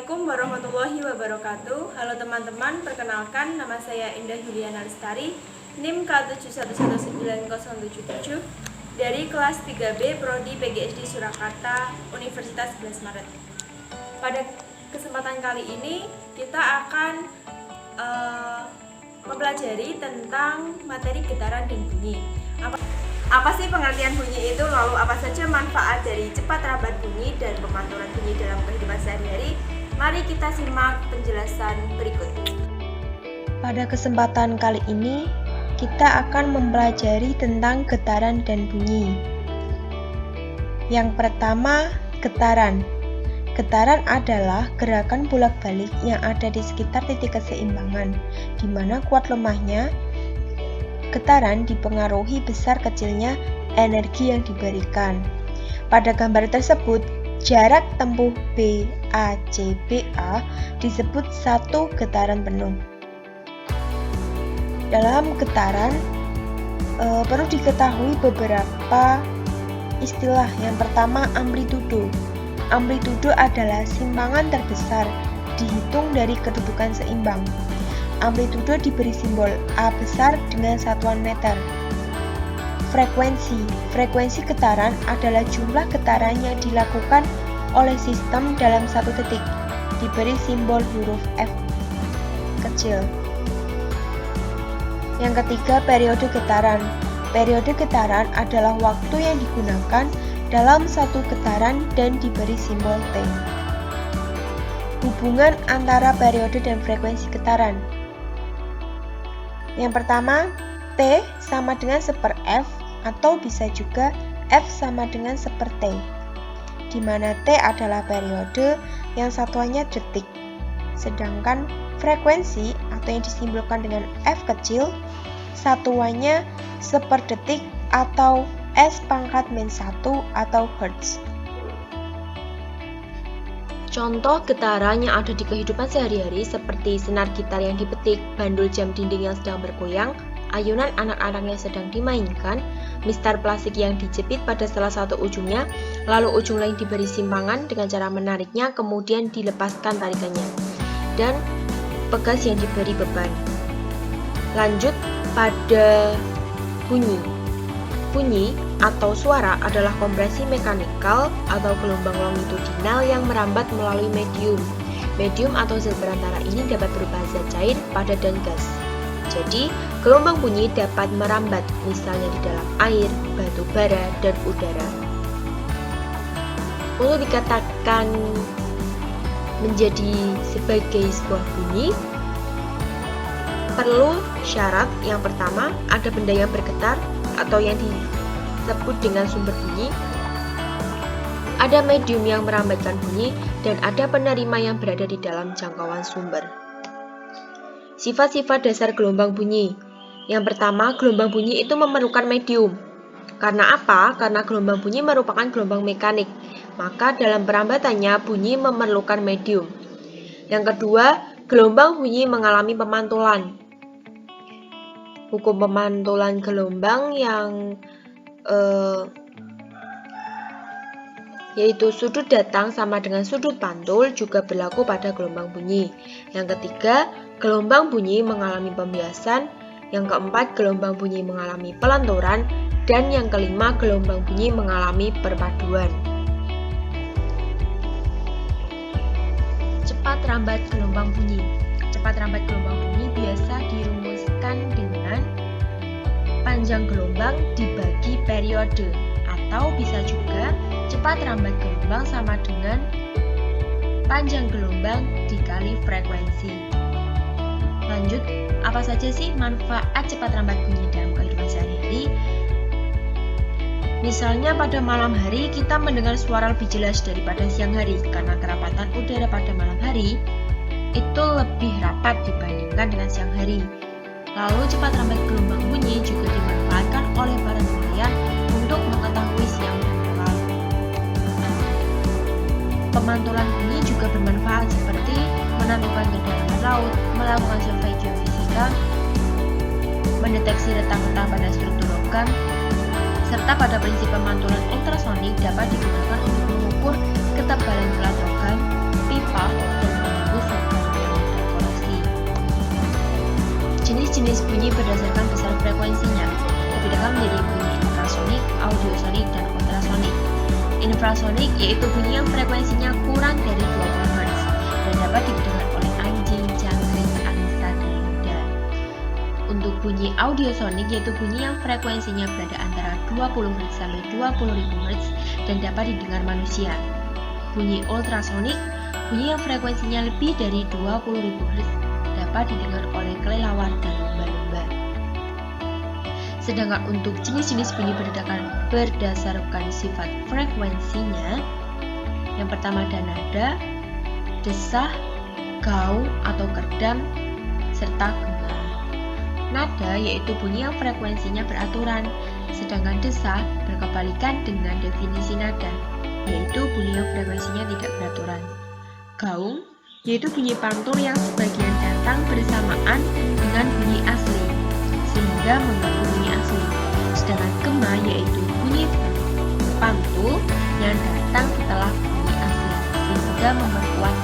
Assalamualaikum warahmatullahi wabarakatuh. Halo teman-teman, perkenalkan nama saya Indah Juliana Lestari, NIM K71190077 dari kelas 3B Prodi PGSD Surakarta, Universitas 11 Maret. Pada kesempatan kali ini kita akan mempelajari tentang materi getaran dan bunyi. Apa sih pengertian bunyi itu, lalu apa saja manfaat dari cepat rambat bunyi dan pemantulan bunyi dalam kehidupan sehari-hari? Mari kita simak penjelasan berikut. Pada kesempatan kali ini, kita akan mempelajari tentang getaran dan bunyi. Yang pertama, getaran. Getaran adalah gerakan bolak-balik yang ada di sekitar titik keseimbangan, di mana kuat lemahnya getaran dipengaruhi besar kecilnya energi yang diberikan. Pada gambar tersebut, jarak tempuh BACBA disebut satu getaran penuh. Dalam getaran, perlu diketahui beberapa istilah. Yang pertama, amplitudo. Amplitudo adalah simpangan terbesar dihitung dari kedudukan seimbang. Amplitudo diberi simbol A besar dengan satuan meter. Frekuensi. Frekuensi getaran adalah jumlah getaran yang dilakukan oleh sistem dalam satu detik. Diberi simbol huruf F kecil. Yang ketiga, periode getaran. Periode getaran adalah waktu yang digunakan dalam satu getaran dan diberi simbol T. Hubungan antara periode dan frekuensi getaran. Yang pertama, T sama dengan 1/F atau bisa juga F sama dengan 1/T, di mana T adalah periode yang satuannya detik, sedangkan frekuensi atau yang disimbolkan dengan F kecil satuannya 1/detik atau S⁻⁻1 atau Hertz. Contoh getaran yang ada di kehidupan sehari-hari seperti senar gitar yang dipetik, bandul jam dinding yang sedang bergoyang, ayunan anak-anak yang sedang dimainkan, mistar plastik yang dijepit pada salah satu ujungnya, lalu ujung lain diberi simpangan dengan cara menariknya kemudian dilepaskan tarikannya, dan pegas yang diberi beban. Lanjut pada bunyi. Bunyi atau suara adalah kompresi mekanikal atau gelombang longitudinal yang merambat melalui medium. Medium atau zat perantara ini dapat berupa zat cair, padat, dan gas. Jadi, gelombang bunyi dapat merambat, misalnya di dalam air, batu bara, dan udara. Untuk dikatakan menjadi sebagai sebuah bunyi, perlu syarat yang pertama, ada benda yang bergetar atau yang disebut dengan sumber bunyi, ada medium yang merambatkan bunyi, dan ada penerima yang berada di dalam jangkauan sumber. Sifat-sifat dasar gelombang bunyi. Yang pertama, gelombang bunyi itu memerlukan medium. Karena apa? Karena gelombang bunyi merupakan gelombang mekanik, maka dalam perambatannya bunyi memerlukan medium. Yang kedua, gelombang bunyi mengalami pemantulan. Hukum pemantulan gelombang yang yaitu sudut datang sama dengan sudut pantul juga berlaku pada gelombang bunyi. Yang ketiga, gelombang bunyi mengalami pembiasan. Yang keempat, gelombang bunyi mengalami pelanturan. Dan yang kelima, gelombang bunyi mengalami perpaduan. Cepat rambat gelombang bunyi. Cepat rambat gelombang bunyi biasa dirumuskan dengan panjang gelombang dibagi periode, atau bisa juga cepat rambat gelombang sama dengan panjang gelombang dikali frekuensi. Lanjut, apa saja sih manfaat cepat rambat bunyi dalam kehidupan sehari-hari? Misalnya pada malam hari kita mendengar suara lebih jelas daripada siang hari karena kerapatan udara pada malam hari itu lebih rapat dibandingkan dengan siang hari. Lalu cepat rambat gelombang bunyi juga dimanfaatkan oleh para nelayan untuk mengetahui siang dan malam. Pemantulan bunyi juga bermanfaat seperti menentukan kedalaman laut, melakukan survei geofisika, mendeteksi retak-retak pada struktur logam, serta pada prinsip pemantulan ultrasonik dapat digunakan untuk mengukur ketebalan pelat logam, pipa, dan jenis bunyi berdasarkan besar frekuensinya. Terbedakan menjadi bunyi infrasonik, audiosonik, dan ultrasonik. Infrasonik yaitu bunyi yang frekuensinya kurang dari 20 Hz dan dapat didengar oleh anjing, jangkrik, angsa, dan kuda. Untuk bunyi audiosonik yaitu bunyi yang frekuensinya berada antara 20 Hz sampai 20.000 Hz dan dapat didengar manusia. Bunyi ultrasonik, bunyi yang frekuensinya lebih dari 20.000 Hz dapat didengar oleh kelelawar dan lumba-lumba. Sedangkan untuk jenis-jenis bunyi berdasarkan sifat frekuensinya, yang pertama ada nada, desah, gaung atau kerdam, serta gema. Nada yaitu bunyi yang frekuensinya beraturan, sedangkan desah berkebalikan dengan definisi nada, yaitu bunyi yang frekuensinya tidak beraturan. Gaung yaitu bunyi pantul yang sebagian datang bersamaan dengan bunyi asli, sehingga mengganggu bunyi asli. Sedangkan gema yaitu bunyi pantul yang datang setelah bunyi asli, sehingga memperkuat